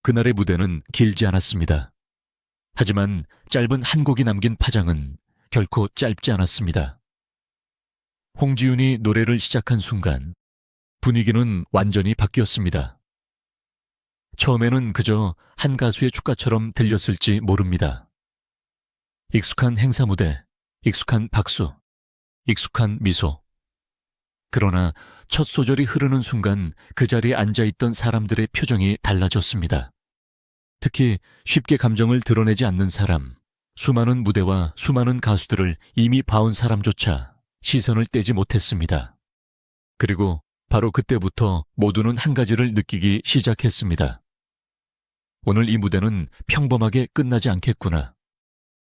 그날의 무대는 길지 않았습니다. 하지만 짧은 한 곡이 남긴 파장은 결코 짧지 않았습니다. 홍지윤이 노래를 시작한 순간 분위기는 완전히 바뀌었습니다. 처음에는 그저 한 가수의 축가처럼 들렸을지 모릅니다. 익숙한 행사 무대, 익숙한 박수, 익숙한 미소. 그러나 첫 소절이 흐르는 순간 그 자리에 앉아있던 사람들의 표정이 달라졌습니다. 특히 쉽게 감정을 드러내지 않는 사람, 수많은 무대와 수많은 가수들을 이미 봐온 사람조차 시선을 떼지 못했습니다. 그리고 바로 그때부터 모두는 한 가지를 느끼기 시작했습니다. 오늘 이 무대는 평범하게 끝나지 않겠구나.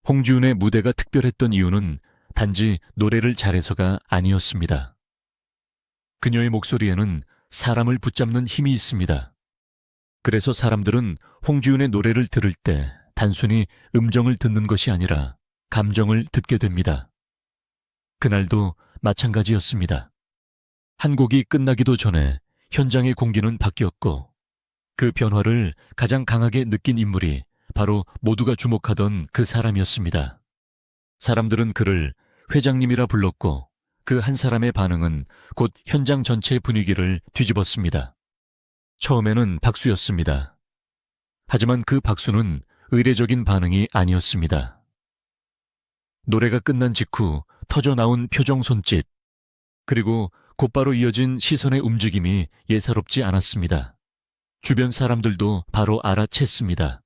홍지윤의 무대가 특별했던 이유는 단지 노래를 잘해서가 아니었습니다. 그녀의 목소리에는 사람을 붙잡는 힘이 있습니다. 그래서 사람들은 홍지윤의 노래를 들을 때 단순히 음정을 듣는 것이 아니라 감정을 듣게 됩니다. 그날도 마찬가지였습니다. 한 곡이 끝나기도 전에 현장의 공기는 바뀌었고 그 변화를 가장 강하게 느낀 인물이 바로 모두가 주목하던 그 사람이었습니다. 사람들은 그를 회장님이라 불렀고 그 한 사람의 반응은 곧 현장 전체의 분위기를 뒤집었습니다. 처음에는 박수였습니다. 하지만 그 박수는 의례적인 반응이 아니었습니다. 노래가 끝난 직후 터져나온 표정 손짓, 그리고 곧바로 이어진 시선의 움직임이 예사롭지 않았습니다. 주변 사람들도 바로 알아챘습니다.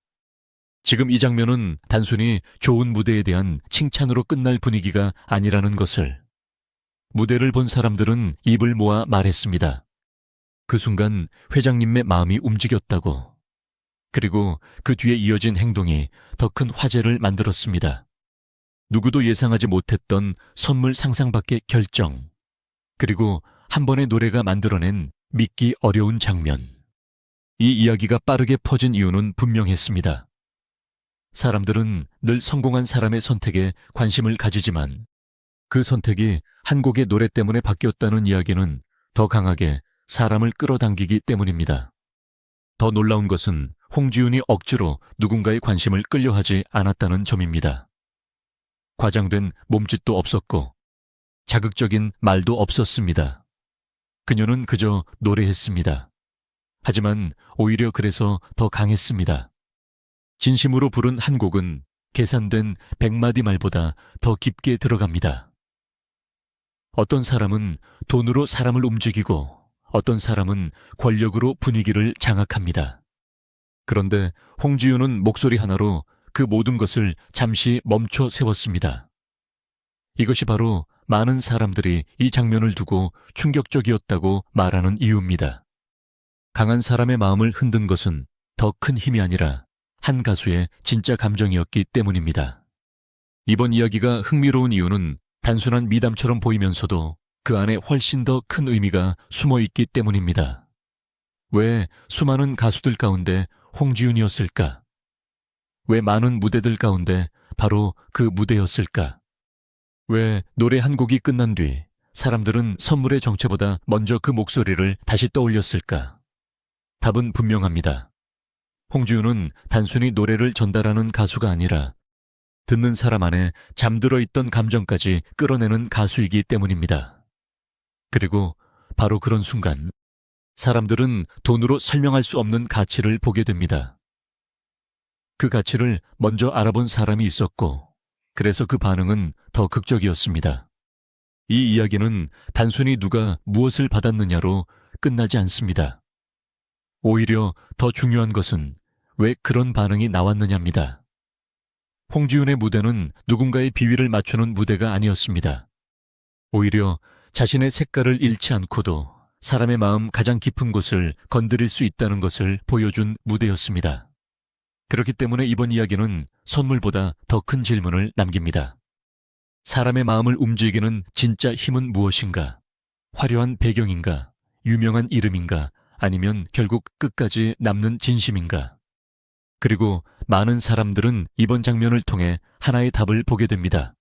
지금 이 장면은 단순히 좋은 무대에 대한 칭찬으로 끝날 분위기가 아니라는 것을. 무대를 본 사람들은 입을 모아 말했습니다. 그 순간 회장님의 마음이 움직였다고. 그리고 그 뒤에 이어진 행동이 더 큰 화제를 만들었습니다. 누구도 예상하지 못했던 선물 상상 밖의 결정. 그리고 한 번의 노래가 만들어낸 믿기 어려운 장면. 이 이야기가 빠르게 퍼진 이유는 분명했습니다. 사람들은 늘 성공한 사람의 선택에 관심을 가지지만 그 선택이 한 곡의 노래 때문에 바뀌었다는 이야기는 더 강하게 사람을 끌어당기기 때문입니다. 더 놀라운 것은 홍지윤이 억지로 누군가의 관심을 끌려하지 않았다는 점입니다. 과장된 몸짓도 없었고 자극적인 말도 없었습니다. 그녀는 그저 노래했습니다. 하지만 오히려 그래서 더 강했습니다. 진심으로 부른 한 곡은 계산된 100마디 말보다 더 깊게 들어갑니다. 어떤 사람은 돈으로 사람을 움직이고 어떤 사람은 권력으로 분위기를 장악합니다. 그런데 홍지윤은 목소리 하나로 그 모든 것을 잠시 멈춰 세웠습니다. 이것이 바로 많은 사람들이 이 장면을 두고 충격적이었다고 말하는 이유입니다. 강한 사람의 마음을 흔든 것은 더 큰 힘이 아니라 한 가수의 진짜 감정이었기 때문입니다. 이번 이야기가 흥미로운 이유는 단순한 미담처럼 보이면서도 그 안에 훨씬 더 큰 의미가 숨어 있기 때문입니다. 왜 수많은 가수들 가운데 홍지윤이었을까? 왜 많은 무대들 가운데 바로 그 무대였을까? 왜 노래 한 곡이 끝난 뒤 사람들은 선물의 정체보다 먼저 그 목소리를 다시 떠올렸을까? 답은 분명합니다. 홍지윤은 단순히 노래를 전달하는 가수가 아니라 듣는 사람 안에 잠들어 있던 감정까지 끌어내는 가수이기 때문입니다. 그리고 바로 그런 순간 사람들은 돈으로 설명할 수 없는 가치를 보게 됩니다. 그 가치를 먼저 알아본 사람이 있었고 그래서 그 반응은 더 극적이었습니다. 이 이야기는 단순히 누가 무엇을 받았느냐로 끝나지 않습니다. 오히려 더 중요한 것은 왜 그런 반응이 나왔느냐입니다. 홍지윤의 무대는 누군가의 비위를 맞추는 무대가 아니었습니다. 오히려 자신의 색깔을 잃지 않고도 사람의 마음 가장 깊은 곳을 건드릴 수 있다는 것을 보여준 무대였습니다. 그렇기 때문에 이번 이야기는 선물보다 더 큰 질문을 남깁니다. 사람의 마음을 움직이는 진짜 힘은 무엇인가? 화려한 배경인가? 유명한 이름인가? 아니면 결국 끝까지 남는 진심인가? 그리고 많은 사람들은 이번 장면을 통해 하나의 답을 보게 됩니다.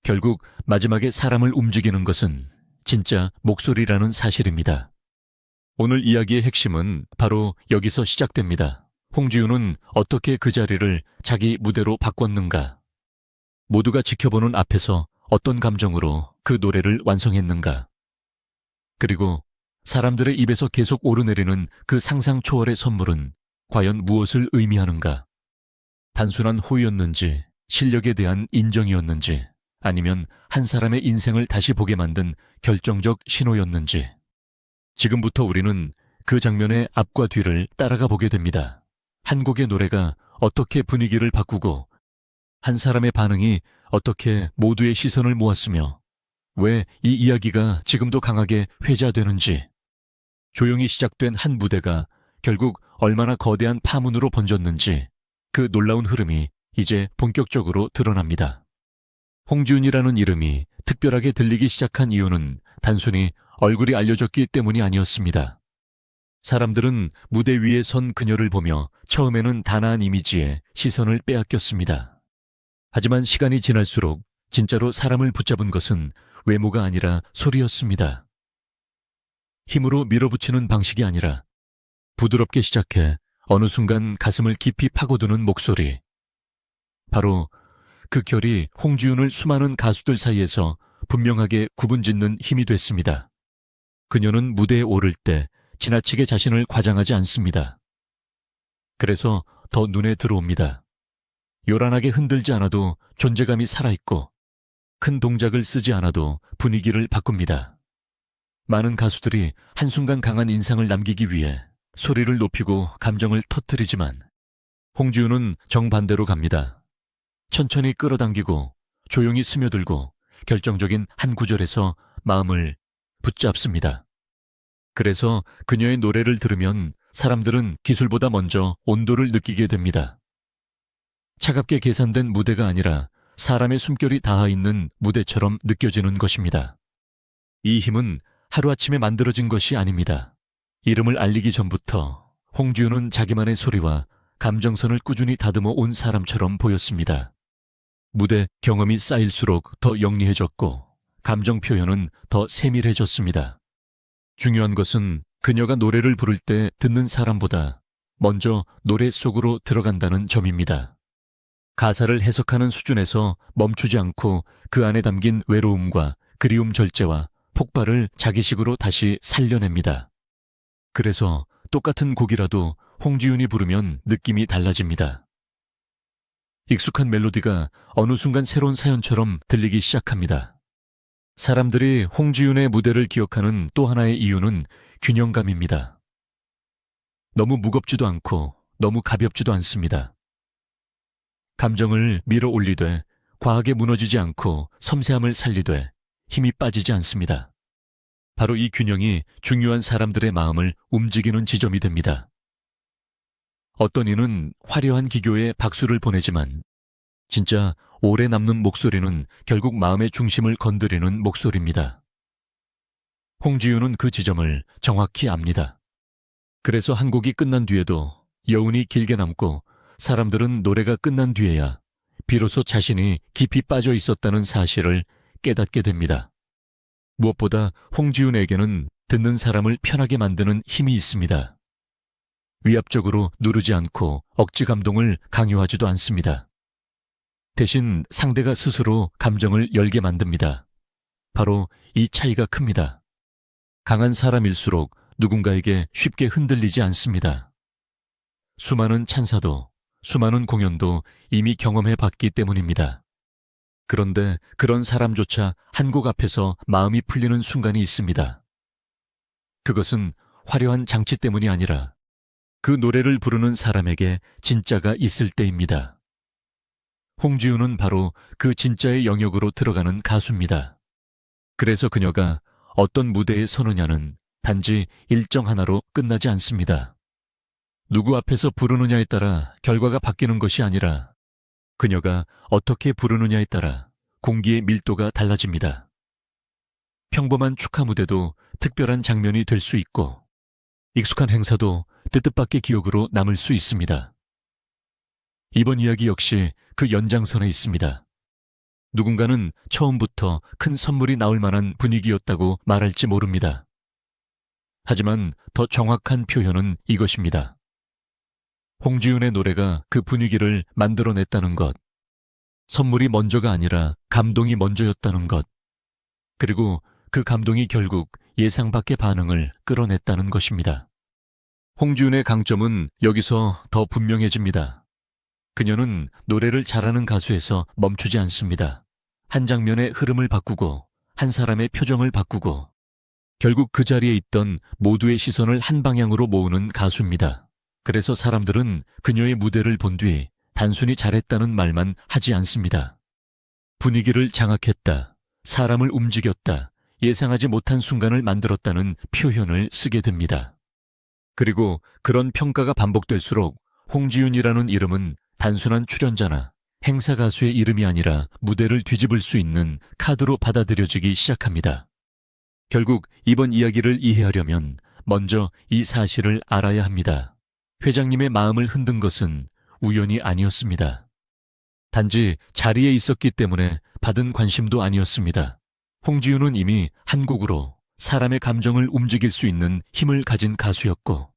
결국 마지막에 사람을 움직이는 것은 진짜 목소리라는 사실입니다. 오늘 이야기의 핵심은 바로 여기서 시작됩니다. 홍지윤은 어떻게 그 자리를 자기 무대로 바꿨는가? 모두가 지켜보는 앞에서 어떤 감정으로 그 노래를 완성했는가? 그리고 사람들의 입에서 계속 오르내리는 그 상상 초월의 선물은 과연 무엇을 의미하는가? 단순한 호의였는지, 실력에 대한 인정이었는지, 아니면 한 사람의 인생을 다시 보게 만든 결정적 신호였는지. 지금부터 우리는 그 장면의 앞과 뒤를 따라가 보게 됩니다. 한 곡의 노래가 어떻게 분위기를 바꾸고 한 사람의 반응이 어떻게 모두의 시선을 모았으며 왜 이 이야기가 지금도 강하게 회자되는지, 조용히 시작된 한 무대가 결국 얼마나 거대한 파문으로 번졌는지 그 놀라운 흐름이 이제 본격적으로 드러납니다. 홍지윤이라는 이름이 특별하게 들리기 시작한 이유는 단순히 얼굴이 알려졌기 때문이 아니었습니다. 사람들은 무대 위에 선 그녀를 보며 처음에는 단아한 이미지에 시선을 빼앗겼습니다. 하지만 시간이 지날수록 진짜로 사람을 붙잡은 것은 외모가 아니라 소리였습니다. 힘으로 밀어붙이는 방식이 아니라 부드럽게 시작해 어느 순간 가슴을 깊이 파고드는 목소리. 바로 그 결이 홍지윤을 수많은 가수들 사이에서 분명하게 구분짓는 힘이 됐습니다. 그녀는 무대에 오를 때 지나치게 자신을 과장하지 않습니다. 그래서 더 눈에 들어옵니다. 요란하게 흔들지 않아도 존재감이 살아있고 큰 동작을 쓰지 않아도 분위기를 바꿉니다. 많은 가수들이 한순간 강한 인상을 남기기 위해 소리를 높이고 감정을 터뜨리지만 홍지윤은 정반대로 갑니다. 천천히 끌어당기고 조용히 스며들고 결정적인 한 구절에서 마음을 붙잡습니다. 그래서 그녀의 노래를 들으면 사람들은 기술보다 먼저 온도를 느끼게 됩니다. 차갑게 계산된 무대가 아니라 사람의 숨결이 닿아있는 무대처럼 느껴지는 것입니다. 이 힘은 하루아침에 만들어진 것이 아닙니다. 이름을 알리기 전부터 홍지윤은 자기만의 소리와 감정선을 꾸준히 다듬어 온 사람처럼 보였습니다. 무대 경험이 쌓일수록 더 영리해졌고 감정 표현은 더 세밀해졌습니다. 중요한 것은 그녀가 노래를 부를 때 듣는 사람보다 먼저 노래 속으로 들어간다는 점입니다. 가사를 해석하는 수준에서 멈추지 않고 그 안에 담긴 외로움과 그리움 절제와 폭발을 자기식으로 다시 살려냅니다. 그래서 똑같은 곡이라도 홍지윤이 부르면 느낌이 달라집니다. 익숙한 멜로디가 어느 순간 새로운 사연처럼 들리기 시작합니다. 사람들이 홍지윤의 무대를 기억하는 또 하나의 이유는 균형감입니다. 너무 무겁지도 않고 너무 가볍지도 않습니다. 감정을 밀어 올리되 과하게 무너지지 않고 섬세함을 살리되 힘이 빠지지 않습니다. 바로 이 균형이 중요한 사람들의 마음을 움직이는 지점이 됩니다. 어떤 이는 화려한 기교에 박수를 보내지만 진짜 오래 남는 목소리는 결국 마음의 중심을 건드리는 목소리입니다. 홍지윤은 그 지점을 정확히 압니다. 그래서 한 곡이 끝난 뒤에도 여운이 길게 남고 사람들은 노래가 끝난 뒤에야 비로소 자신이 깊이 빠져 있었다는 사실을 깨닫게 됩니다. 무엇보다 홍지윤에게는 듣는 사람을 편하게 만드는 힘이 있습니다. 위압적으로 누르지 않고 억지 감동을 강요하지도 않습니다. 대신 상대가 스스로 감정을 열게 만듭니다. 바로 이 차이가 큽니다. 강한 사람일수록 누군가에게 쉽게 흔들리지 않습니다. 수많은 찬사도, 수많은 공연도 이미 경험해 봤기 때문입니다. 그런데 그런 사람조차 한 곡 앞에서 마음이 풀리는 순간이 있습니다. 그것은 화려한 장치 때문이 아니라 그 노래를 부르는 사람에게 진짜가 있을 때입니다. 홍지윤은 바로 그 진짜의 영역으로 들어가는 가수입니다. 그래서 그녀가 어떤 무대에 서느냐는 단지 일정 하나로 끝나지 않습니다. 누구 앞에서 부르느냐에 따라 결과가 바뀌는 것이 아니라 그녀가 어떻게 부르느냐에 따라 공기의 밀도가 달라집니다. 평범한 축하 무대도 특별한 장면이 될 수 있고 익숙한 행사도 뜻뜻밖의 기억으로 남을 수 있습니다. 이번 이야기 역시 그 연장선에 있습니다. 누군가는 처음부터 큰 선물이 나올 만한 분위기였다고 말할지 모릅니다. 하지만 더 정확한 표현은 이것입니다. 홍지윤의 노래가 그 분위기를 만들어냈다는 것, 선물이 먼저가 아니라 감동이 먼저였다는 것, 그리고 그 감동이 결국 예상 밖의 반응을 끌어냈다는 것입니다. 홍지윤의 강점은 여기서 더 분명해집니다. 그녀는 노래를 잘하는 가수에서 멈추지 않습니다. 한 장면의 흐름을 바꾸고 한 사람의 표정을 바꾸고 결국 그 자리에 있던 모두의 시선을 한 방향으로 모으는 가수입니다. 그래서 사람들은 그녀의 무대를 본 뒤 단순히 잘했다는 말만 하지 않습니다. 분위기를 장악했다, 사람을 움직였다, 예상하지 못한 순간을 만들었다는 표현을 쓰게 됩니다. 그리고 그런 평가가 반복될수록 홍지윤이라는 이름은 단순한 출연자나 행사 가수의 이름이 아니라 무대를 뒤집을 수 있는 카드로 받아들여지기 시작합니다. 결국 이번 이야기를 이해하려면 먼저 이 사실을 알아야 합니다. 회장님의 마음을 흔든 것은 우연이 아니었습니다. 단지 자리에 있었기 때문에 받은 관심도 아니었습니다. 홍지윤은 이미 한 곡으로 사람의 감정을 움직일 수 있는 힘을 가진 가수였고,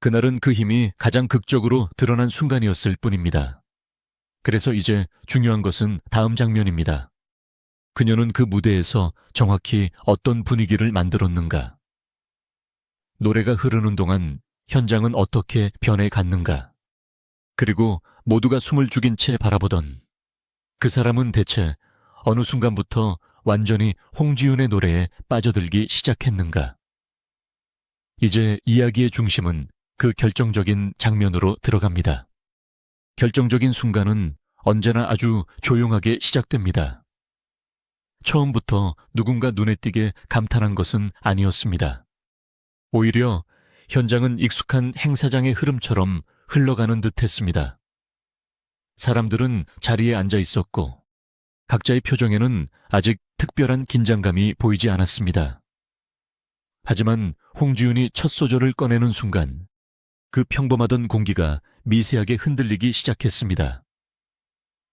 그날은 그 힘이 가장 극적으로 드러난 순간이었을 뿐입니다. 그래서 이제 중요한 것은 다음 장면입니다. 그녀는 그 무대에서 정확히 어떤 분위기를 만들었는가? 노래가 흐르는 동안 현장은 어떻게 변해갔는가? 그리고 모두가 숨을 죽인 채 바라보던 그 사람은 대체 어느 순간부터 완전히 홍지윤의 노래에 빠져들기 시작했는가? 이제 이야기의 중심은 그 결정적인 장면으로 들어갑니다. 결정적인 순간은 언제나 아주 조용하게 시작됩니다. 처음부터 누군가 눈에 띄게 감탄한 것은 아니었습니다. 오히려 현장은 익숙한 행사장의 흐름처럼 흘러가는 듯 했습니다. 사람들은 자리에 앉아 있었고 각자의 표정에는 아직 특별한 긴장감이 보이지 않았습니다. 하지만 홍지윤이 첫 소절을 꺼내는 순간 그 평범하던 공기가 미세하게 흔들리기 시작했습니다.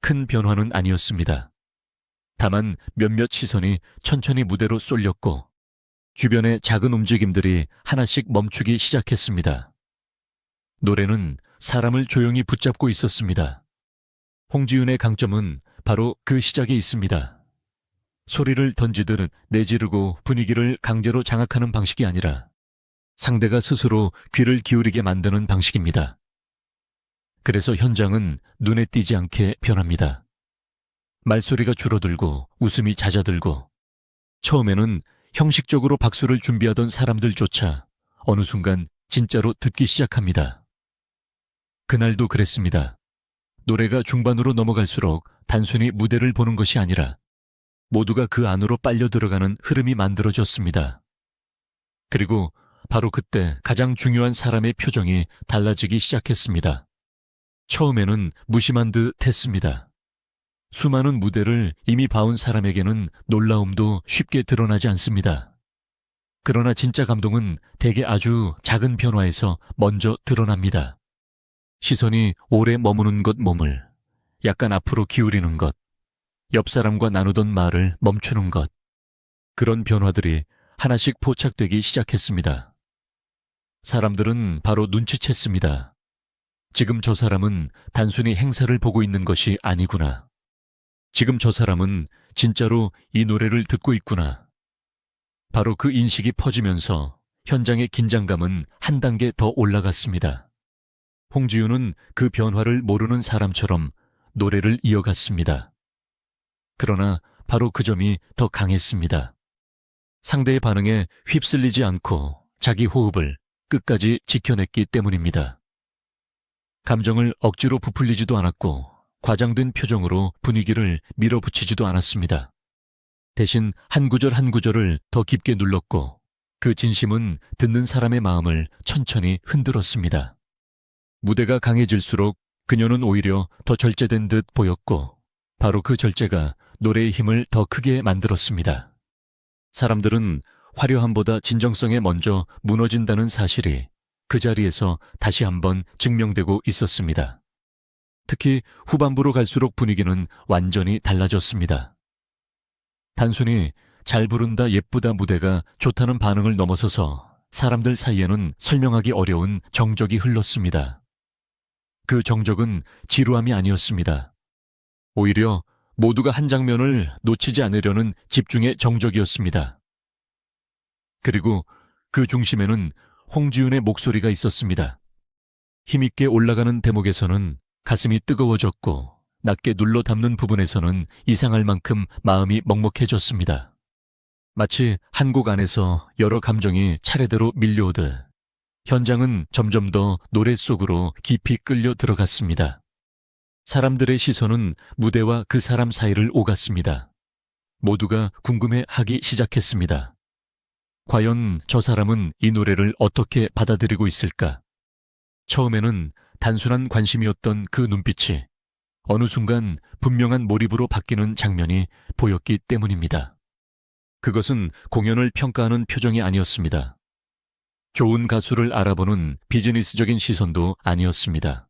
큰 변화는 아니었습니다. 다만 몇몇 시선이 천천히 무대로 쏠렸고 주변의 작은 움직임들이 하나씩 멈추기 시작했습니다. 노래는 사람을 조용히 붙잡고 있었습니다. 홍지윤의 강점은 바로 그 시작에 있습니다. 소리를 던지듯 내지르고 분위기를 강제로 장악하는 방식이 아니라 상대가 스스로 귀를 기울이게 만드는 방식입니다. 그래서 현장은 눈에 띄지 않게 변합니다. 말소리가 줄어들고 웃음이 잦아들고 처음에는 형식적으로 박수를 준비하던 사람들조차 어느 순간 진짜로 듣기 시작합니다. 그날도 그랬습니다. 노래가 중반으로 넘어갈수록 단순히 무대를 보는 것이 아니라 모두가 그 안으로 빨려 들어가는 흐름이 만들어졌습니다. 그리고 바로 그때 가장 중요한 사람의 표정이 달라지기 시작했습니다. 처음에는 무심한 듯 했습니다. 수많은 무대를 이미 봐온 사람에게는 놀라움도 쉽게 드러나지 않습니다. 그러나 진짜 감동은 대개 아주 작은 변화에서 먼저 드러납니다. 시선이 오래 머무는 것 몸을 약간 앞으로 기울이는 것, 옆 사람과 나누던 말을 멈추는 것, 그런 변화들이 하나씩 포착되기 시작했습니다. 사람들은 바로 눈치챘습니다. 지금 저 사람은 단순히 행사를 보고 있는 것이 아니구나. 지금 저 사람은 진짜로 이 노래를 듣고 있구나. 바로 그 인식이 퍼지면서 현장의 긴장감은 한 단계 더 올라갔습니다. 홍지윤은 그 변화를 모르는 사람처럼 노래를 이어갔습니다. 그러나 바로 그 점이 더 강했습니다. 상대의 반응에 휩쓸리지 않고 자기 호흡을 끝까지 지켜냈기 때문입니다. 감정을 억지로 부풀리지도 않았고 과장된 표정으로 분위기를 밀어붙이지도 않았습니다. 대신 한 구절 한 구절을 더 깊게 눌렀고 그 진심은 듣는 사람의 마음을 천천히 흔들었습니다. 무대가 강해질수록 그녀는 오히려 더 절제된 듯 보였고 바로 그 절제가 노래의 힘을 더 크게 만들었습니다. 사람들은 화려함보다 진정성에 먼저 무너진다는 사실이 그 자리에서 다시 한번 증명되고 있었습니다. 특히 후반부로 갈수록 분위기는 완전히 달라졌습니다. 단순히 잘 부른다 예쁘다 무대가 좋다는 반응을 넘어서서 사람들 사이에는 설명하기 어려운 정적이 흘렀습니다. 그 정적은 지루함이 아니었습니다. 오히려 모두가 한 장면을 놓치지 않으려는 집중의 정적이었습니다. 그리고 그 중심에는 홍지윤의 목소리가 있었습니다. 힘있게 올라가는 대목에서는 가슴이 뜨거워졌고 낮게 눌러 담는 부분에서는 이상할 만큼 마음이 먹먹해졌습니다. 마치 한 곡 안에서 여러 감정이 차례대로 밀려오듯 현장은 점점 더 노래 속으로 깊이 끌려 들어갔습니다. 사람들의 시선은 무대와 그 사람 사이를 오갔습니다. 모두가 궁금해하기 시작했습니다. 과연 저 사람은 이 노래를 어떻게 받아들이고 있을까? 처음에는 단순한 관심이었던 그 눈빛이 어느 순간 분명한 몰입으로 바뀌는 장면이 보였기 때문입니다. 그것은 공연을 평가하는 표정이 아니었습니다. 좋은 가수를 알아보는 비즈니스적인 시선도 아니었습니다.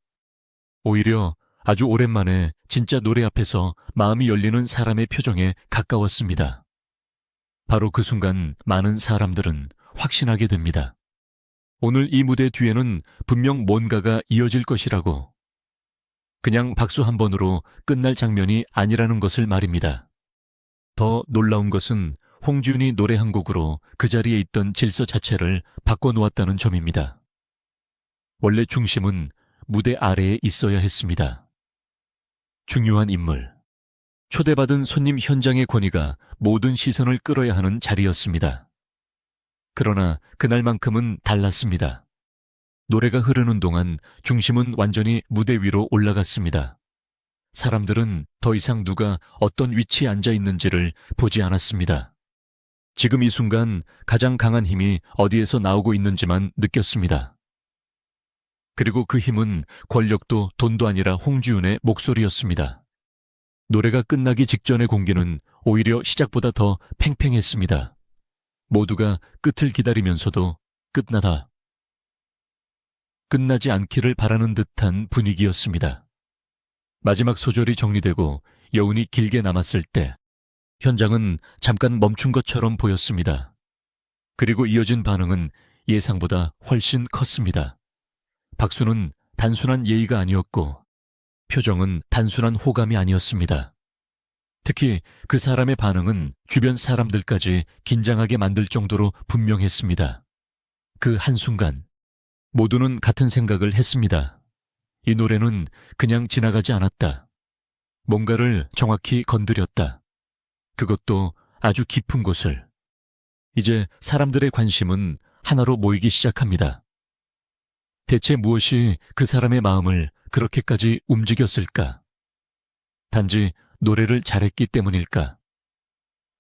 오히려 아주 오랜만에 진짜 노래 앞에서 마음이 열리는 사람의 표정에 가까웠습니다. 바로 그 순간 많은 사람들은 확신하게 됩니다. 오늘 이 무대 뒤에는 분명 뭔가가 이어질 것이라고. 그냥 박수 한 번으로 끝날 장면이 아니라는 것을 말입니다. 더 놀라운 것은 홍지윤이 노래 한 곡으로 그 자리에 있던 질서 자체를 바꿔놓았다는 점입니다. 원래 중심은 무대 아래에 있어야 했습니다. 중요한 인물, 초대받은 손님 현장의 권위가 모든 시선을 끌어야 하는 자리였습니다. 그러나 그날만큼은 달랐습니다. 노래가 흐르는 동안 중심은 완전히 무대 위로 올라갔습니다. 사람들은 더 이상 누가 어떤 위치에 앉아 있는지를 보지 않았습니다. 지금 이 순간 가장 강한 힘이 어디에서 나오고 있는지만 느꼈습니다. 그리고 그 힘은 권력도 돈도 아니라 홍지윤의 목소리였습니다. 노래가 끝나기 직전의 공기는 오히려 시작보다 더 팽팽했습니다. 모두가 끝을 기다리면서도 끝나지 않기를 바라는 듯한 분위기였습니다. 마지막 소절이 정리되고 여운이 길게 남았을 때 현장은 잠깐 멈춘 것처럼 보였습니다. 그리고 이어진 반응은 예상보다 훨씬 컸습니다. 박수는 단순한 예의가 아니었고 표정은 단순한 호감이 아니었습니다. 특히 그 사람의 반응은 주변 사람들까지 긴장하게 만들 정도로 분명했습니다. 그 한순간 모두는 같은 생각을 했습니다. 이 노래는 그냥 지나가지 않았다. 뭔가를 정확히 건드렸다. 그것도 아주 깊은 곳을. 이제 사람들의 관심은 하나로 모이기 시작합니다. 대체 무엇이 그 사람의 마음을 그렇게까지 움직였을까? 단지 노래를 잘했기 때문일까?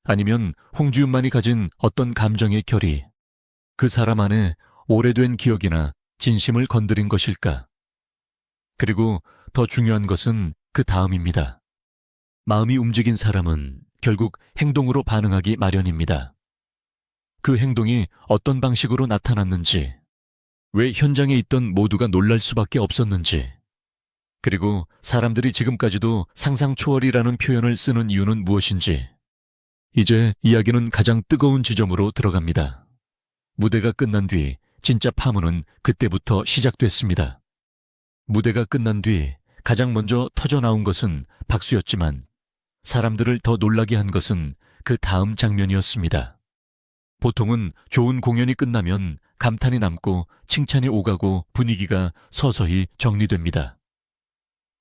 아니면 홍지윤만이 가진 어떤 감정의 결이 그 사람 안에 오래된 기억이나 진심을 건드린 것일까? 그리고 더 중요한 것은 그 다음입니다. 마음이 움직인 사람은 결국 행동으로 반응하기 마련입니다. 그 행동이 어떤 방식으로 나타났는지, 왜 현장에 있던 모두가 놀랄 수밖에 없었는지, 그리고 사람들이 지금까지도 상상 초월이라는 표현을 쓰는 이유는 무엇인지, 이제 이야기는 가장 뜨거운 지점으로 들어갑니다. 무대가 끝난 뒤 진짜 파문은 그때부터 시작됐습니다. 무대가 끝난 뒤 가장 먼저 터져나온 것은 박수였지만 사람들을 더 놀라게 한 것은 그 다음 장면이었습니다. 보통은 좋은 공연이 끝나면 감탄이 남고 칭찬이 오가고 분위기가 서서히 정리됩니다.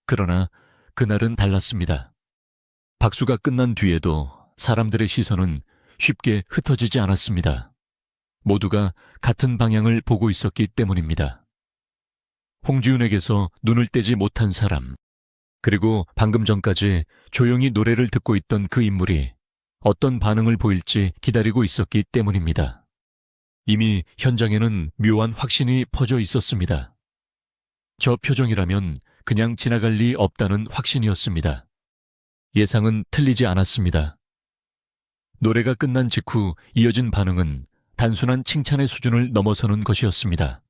그러나 그날은 달랐습니다. 박수가 끝난 뒤에도 사람들의 시선은 쉽게 흩어지지 않았습니다. 모두가 같은 방향을 보고 있었기 때문입니다. 홍지윤에게서 눈을 떼지 못한 사람, 그리고 방금 전까지 조용히 노래를 듣고 있던 그 인물이 어떤 반응을 보일지 기다리고 있었기 때문입니다. 이미 현장에는 묘한 확신이 퍼져 있었습니다. 저 표정이라면 그냥 지나갈 리 없다는 확신이었습니다. 예상은 틀리지 않았습니다. 노래가 끝난 직후 이어진 반응은 단순한 칭찬의 수준을 넘어서는 것이었습니다.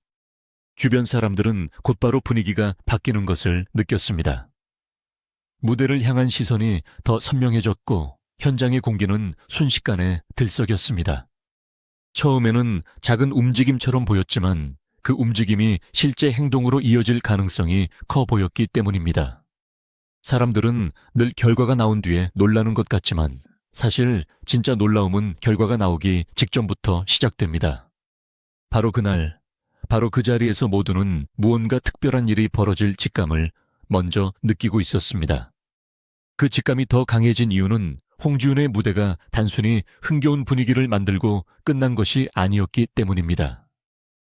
주변 사람들은 곧바로 분위기가 바뀌는 것을 느꼈습니다. 무대를 향한 시선이 더 선명해졌고 현장의 공기는 순식간에 들썩였습니다. 처음에는 작은 움직임처럼 보였지만 그 움직임이 실제 행동으로 이어질 가능성이 커 보였기 때문입니다. 사람들은 늘 결과가 나온 뒤에 놀라는 것 같지만 사실 진짜 놀라움은 결과가 나오기 직전부터 시작됩니다. 바로 그날, 바로 그 자리에서 모두는 무언가 특별한 일이 벌어질 직감을 먼저 느끼고 있었습니다. 그 직감이 더 강해진 이유는 홍지윤의 무대가 단순히 흥겨운 분위기를 만들고 끝난 것이 아니었기 때문입니다.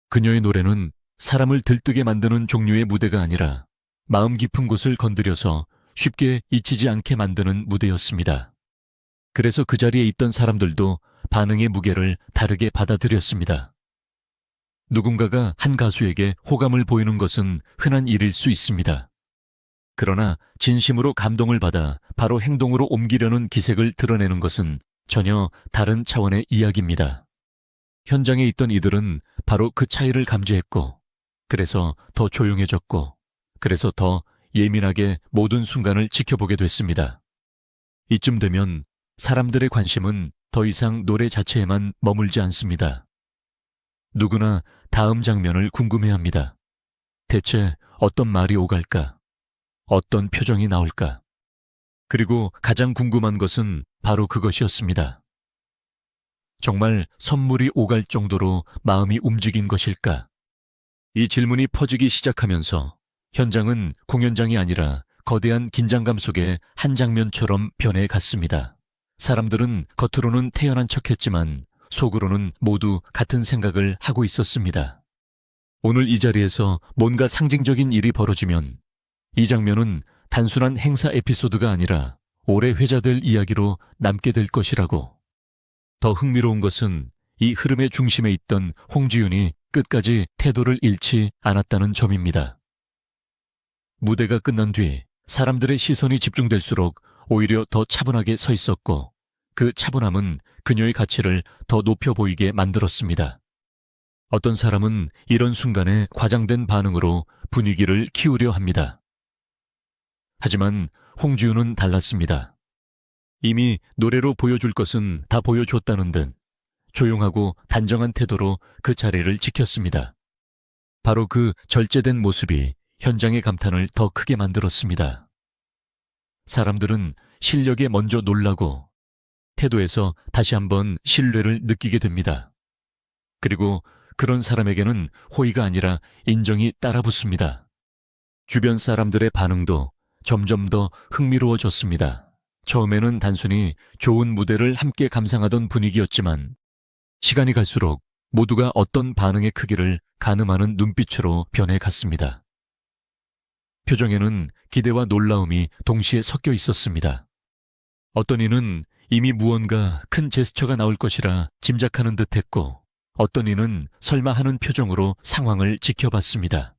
그녀의 노래는 사람을 들뜨게 만드는 종류의 무대가 아니라 마음 깊은 곳을 건드려서 쉽게 잊히지 않게 만드는 무대였습니다. 그래서 그 자리에 있던 사람들도 반응의 무게를 다르게 받아들였습니다. 누군가가 한 가수에게 호감을 보이는 것은 흔한 일일 수 있습니다. 그러나 진심으로 감동을 받아 바로 행동으로 옮기려는 기색을 드러내는 것은 전혀 다른 차원의 이야기입니다. 현장에 있던 이들은 바로 그 차이를 감지했고, 그래서 더 조용해졌고, 그래서 더 예민하게 모든 순간을 지켜보게 됐습니다. 이쯤 되면 사람들의 관심은 더 이상 노래 자체에만 머물지 않습니다. 누구나 다음 장면을 궁금해합니다. 대체 어떤 말이 오갈까? 어떤 표정이 나올까? 그리고 가장 궁금한 것은 바로 그것이었습니다. 정말 선물이 오갈 정도로 마음이 움직인 것일까? 이 질문이 퍼지기 시작하면서 현장은 공연장이 아니라 거대한 긴장감 속의 한 장면처럼 변해갔습니다. 사람들은 겉으로는 태연한 척했지만 속으로는 모두 같은 생각을 하고 있었습니다. 오늘 이 자리에서 뭔가 상징적인 일이 벌어지면 이 장면은 단순한 행사 에피소드가 아니라 오래 회자될 이야기로 남게 될 것이라고. 더 흥미로운 것은 이 흐름의 중심에 있던 홍지윤이 끝까지 태도를 잃지 않았다는 점입니다. 무대가 끝난 뒤 사람들의 시선이 집중될수록 오히려 더 차분하게 서 있었고, 그 차분함은 그녀의 가치를 더 높여 보이게 만들었습니다. 어떤 사람은 이런 순간에 과장된 반응으로 분위기를 키우려 합니다. 하지만 홍지윤은 달랐습니다. 이미 노래로 보여줄 것은 다 보여줬다는 듯 조용하고 단정한 태도로 그 자리를 지켰습니다. 바로 그 절제된 모습이 현장의 감탄을 더 크게 만들었습니다. 사람들은 실력에 먼저 놀라고 태도에서 다시 한번 신뢰를 느끼게 됩니다. 그리고 그런 사람에게는 호의가 아니라 인정이 따라붙습니다. 주변 사람들의 반응도 점점 더 흥미로워졌습니다. 처음에는 단순히 좋은 무대를 함께 감상하던 분위기였지만 시간이 갈수록 모두가 어떤 반응의 크기를 가늠하는 눈빛으로 변해갔습니다. 표정에는 기대와 놀라움이 동시에 섞여 있었습니다. 어떤 이는 이미 무언가 큰 제스처가 나올 것이라 짐작하는 듯했고, 어떤 이는 설마 하는 표정으로 상황을 지켜봤습니다.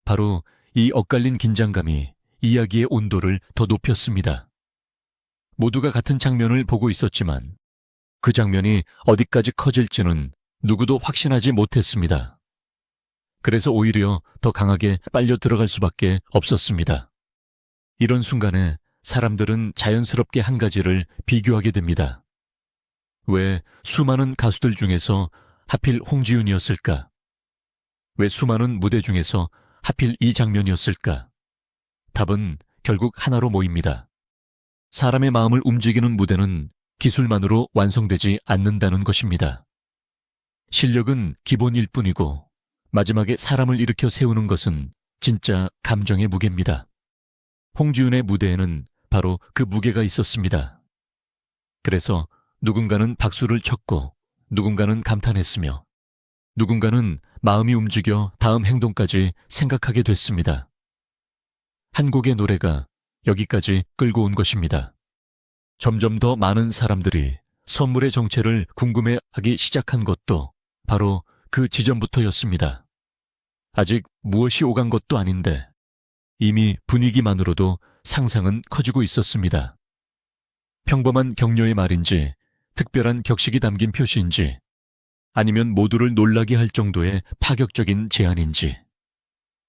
바로 이 엇갈린 긴장감이 이야기의 온도를 더 높였습니다. 모두가 같은 장면을 보고 있었지만 그 장면이 어디까지 커질지는 누구도 확신하지 못했습니다. 그래서 오히려 더 강하게 빨려 들어갈 수밖에 없었습니다. 이런 순간에 사람들은 자연스럽게 한 가지를 비교하게 됩니다. 왜 수많은 가수들 중에서 하필 홍지윤이었을까? 왜 수많은 무대 중에서 하필 이 장면이었을까? 답은 결국 하나로 모입니다. 사람의 마음을 움직이는 무대는 기술만으로 완성되지 않는다는 것입니다. 실력은 기본일 뿐이고 마지막에 사람을 일으켜 세우는 것은 진짜 감정의 무게입니다. 홍지윤의 무대에는 바로 그 무게가 있었습니다. 그래서 누군가는 박수를 쳤고 누군가는 감탄했으며 누군가는 마음이 움직여 다음 행동까지 생각하게 됐습니다. 한 곡의 노래가 여기까지 끌고 온 것입니다. 점점 더 많은 사람들이 선물의 정체를 궁금해하기 시작한 것도 바로 그 지점부터였습니다. 아직 무엇이 오간 것도 아닌데 이미 분위기만으로도 상상은 커지고 있었습니다. 평범한 격려의 말인지 특별한 격식이 담긴 표시인지 아니면 모두를 놀라게 할 정도의 파격적인 제안인지,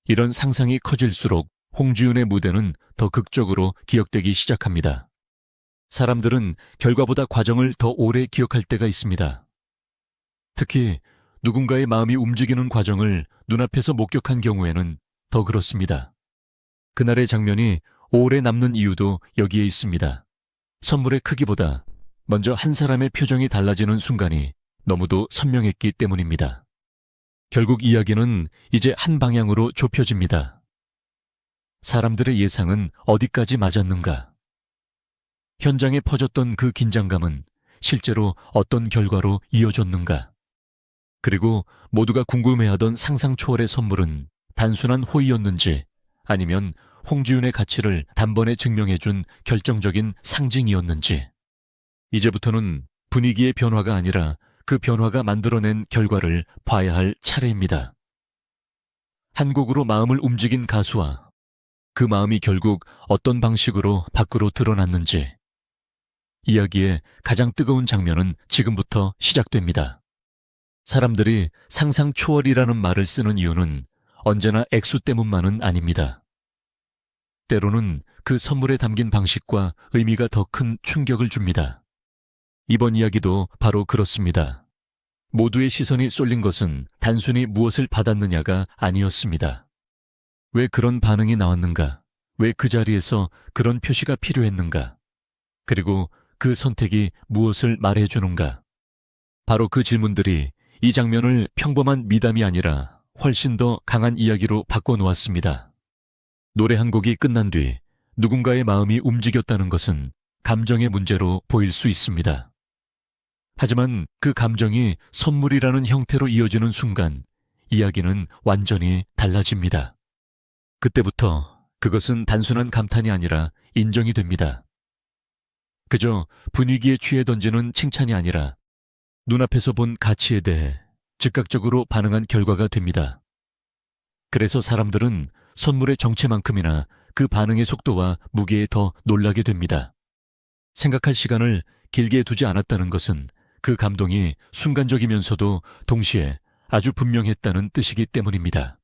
이런 상상이 커질수록 홍지윤의 무대는 더 극적으로 기억되기 시작합니다. 사람들은 결과보다 과정을 더 오래 기억할 때가 있습니다. 특히 누군가의 마음이 움직이는 과정을 눈앞에서 목격한 경우에는 더 그렇습니다. 그날의 장면이 오래 남는 이유도 여기에 있습니다. 선물의 크기보다 먼저 한 사람의 표정이 달라지는 순간이 너무도 선명했기 때문입니다. 결국 이야기는 이제 한 방향으로 좁혀집니다. 사람들의 예상은 어디까지 맞았는가? 현장에 퍼졌던 그 긴장감은 실제로 어떤 결과로 이어졌는가? 그리고 모두가 궁금해하던 상상 초월의 선물은 단순한 호의였는지 아니면 홍지윤의 가치를 단번에 증명해준 결정적인 상징이었는지. 이제부터는 분위기의 변화가 아니라 그 변화가 만들어낸 결과를 봐야 할 차례입니다. 한 곡으로 마음을 움직인 가수와 그 마음이 결국 어떤 방식으로 밖으로 드러났는지. 이야기의 가장 뜨거운 장면은 지금부터 시작됩니다. 사람들이 상상 초월이라는 말을 쓰는 이유는 언제나 액수 때문만은 아닙니다. 때로는 그 선물에 담긴 방식과 의미가 더 큰 충격을 줍니다. 이번 이야기도 바로 그렇습니다. 모두의 시선이 쏠린 것은 단순히 무엇을 받았느냐가 아니었습니다. 왜 그런 반응이 나왔는가? 왜 그 자리에서 그런 표시가 필요했는가? 그리고 그 선택이 무엇을 말해주는가? 바로 그 질문들이 이 장면을 평범한 미담이 아니라 훨씬 더 강한 이야기로 바꿔놓았습니다. 노래 한 곡이 끝난 뒤 누군가의 마음이 움직였다는 것은 감정의 문제로 보일 수 있습니다. 하지만 그 감정이 선물이라는 형태로 이어지는 순간 이야기는 완전히 달라집니다. 그때부터 그것은 단순한 감탄이 아니라 인정이 됩니다. 그저 분위기에 취해 던지는 칭찬이 아니라 눈앞에서 본 가치에 대해 즉각적으로 반응한 결과가 됩니다. 그래서 사람들은 선물의 정체만큼이나 그 반응의 속도와 무게에 더 놀라게 됩니다. 생각할 시간을 길게 두지 않았다는 것은 그 감동이 순간적이면서도 동시에 아주 분명했다는 뜻이기 때문입니다.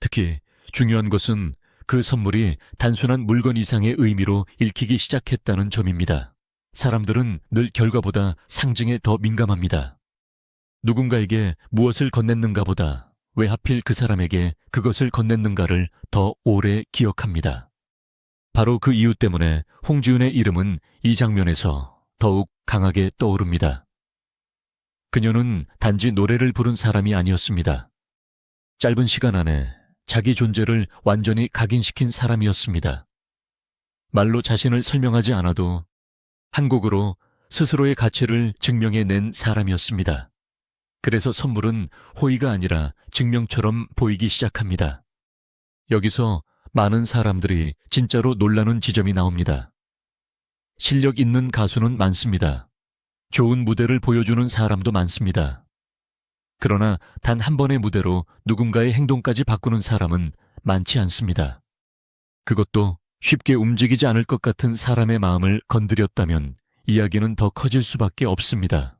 특히 중요한 것은 그 선물이 단순한 물건 이상의 의미로 읽히기 시작했다는 점입니다. 사람들은 늘 결과보다 상징에 더 민감합니다. 누군가에게 무엇을 건넸는가보다 왜 하필 그 사람에게 그것을 건넸는가를 더 오래 기억합니다. 바로 그 이유 때문에 홍지윤의 이름은 이 장면에서 더욱 강하게 떠오릅니다. 그녀는 단지 노래를 부른 사람이 아니었습니다. 짧은 시간 안에 자기 존재를 완전히 각인시킨 사람이었습니다. 말로 자신을 설명하지 않아도 한 곡으로 스스로의 가치를 증명해낸 사람이었습니다. 그래서 선물은 호의가 아니라 증명처럼 보이기 시작합니다. 여기서 많은 사람들이 진짜로 놀라는 지점이 나옵니다. 실력 있는 가수는 많습니다. 좋은 무대를 보여주는 사람도 많습니다. 그러나 단 한 번의 무대로 누군가의 행동까지 바꾸는 사람은 많지 않습니다. 그것도 쉽게 움직이지 않을 것 같은 사람의 마음을 건드렸다면 이야기는 더 커질 수밖에 없습니다.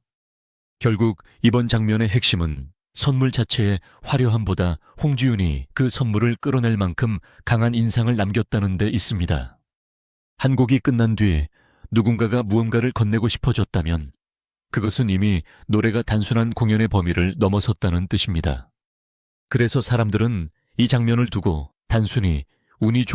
결국 이번 장면의 핵심은 선물 자체의 화려함보다 홍지윤이 그 선물을 끌어낼 만큼 강한 인상을 남겼다는 데 있습니다. 한 곡이 끝난 뒤 누군가가 무언가를 건네고 싶어졌다면 그것은 이미 노래가 단순한 공연의 범위를 넘어섰다는 뜻입니다. 그래서 사람들은 이 장면을 두고 단순히 운이 좋아